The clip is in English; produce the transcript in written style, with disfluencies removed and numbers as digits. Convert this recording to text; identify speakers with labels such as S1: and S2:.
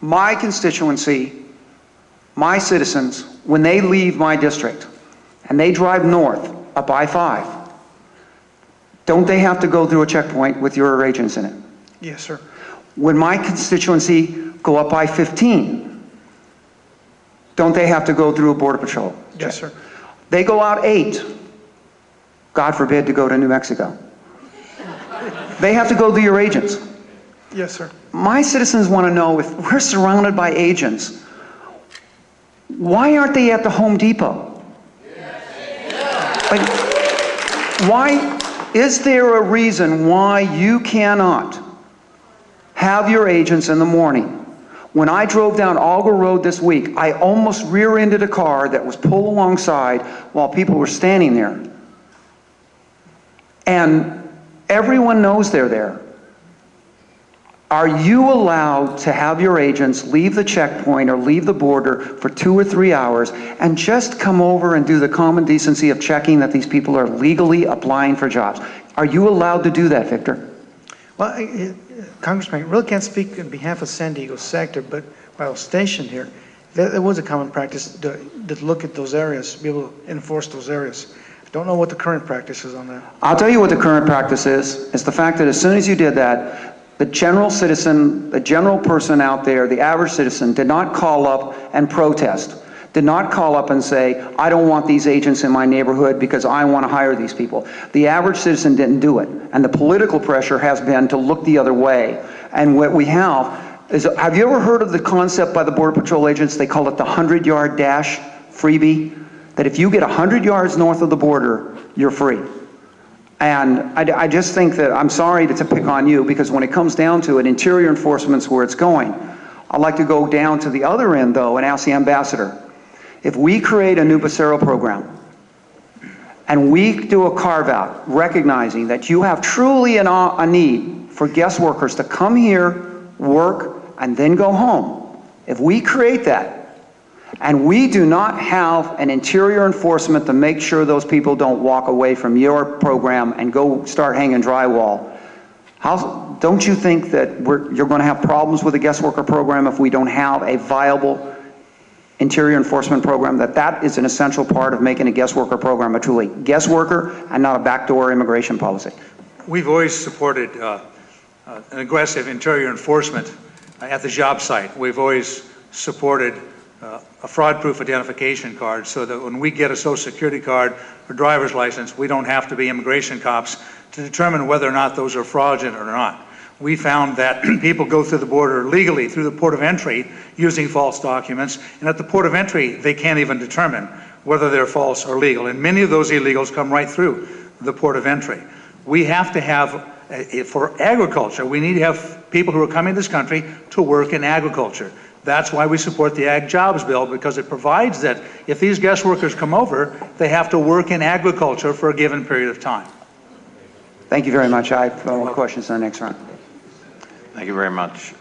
S1: my constituency, my citizens, when they leave my district and they drive north up I-5, don't they have to go through a checkpoint with your agents in it?
S2: Yes, sir.
S1: When my constituency go up I-15, don't they have to go through a Border Patrol?
S2: Yes, sir.
S1: They go out 8, God forbid, to go to New Mexico. They have to go through your agents.
S2: Yes, sir.
S1: My citizens want to know, if we're surrounded by agents, why aren't they at the Home Depot? Like, why is there a reason why you cannot have your agents in the morning? When I drove down Alger Road this week, I almost rear-ended a car that was pulled alongside while people were standing there. And everyone knows they're there. Are you allowed to have your agents leave the checkpoint or leave the border for 2 or 3 hours and just come over and do the common decency of checking that these people are legally applying for jobs? Are you allowed to do that, Victor?
S2: Well, Congressman, I really can't speak on behalf of San Diego sector, but while I was stationed here, there was a common practice to look at those areas, be able to enforce those areas. I don't know what the current practice is on that.
S1: I'll tell you what the current practice is the fact that as soon as you did that, the general citizen, the general person out there, the average citizen, did not call up and protest, did not call up and say, I don't want these agents in my neighborhood because I want to hire these people. The average citizen didn't do it. And the political pressure has been to look the other way. And what we have is, have you ever heard of the concept by the Border Patrol agents? They call it the 100-yard dash freebie. That if you get 100 yards north of the border, you're free. And I just think that, I'm sorry to pick on you, because when it comes down to it, interior enforcement's where it's going. I'd like to go down to the other end, though, and ask the ambassador. If we create a new Becerra program, and we do a carve-out, recognizing that you have truly a need for guest workers to come here, work, and then go home, if we create that, and we do not have an interior enforcement to make sure those people don't walk away from your program and go start hanging drywall, don't you think that you're going to have problems with the guest worker program if we don't have a viable interior enforcement program? That is an essential part of making a guest worker program a truly guest worker and not a backdoor immigration policy.
S3: We've always supported an aggressive interior enforcement at the job site. We've always supported a fraud-proof identification card, so that when we get a Social Security card or driver's license, we don't have to be immigration cops to determine whether or not those are fraudulent or not. We found that people go through the border legally through the port of entry using false documents, and at the port of entry they can't even determine whether they're false or legal, and many of those illegals come right through the port of entry. We have to have, for agriculture, we need to have people who are coming to this country to work in agriculture. That's why we support the Ag Jobs Bill, because it provides that if these guest workers come over, they have to work in agriculture for a given period of time.
S1: Thank you very much. I have questions in the next round.
S4: Thank you very much.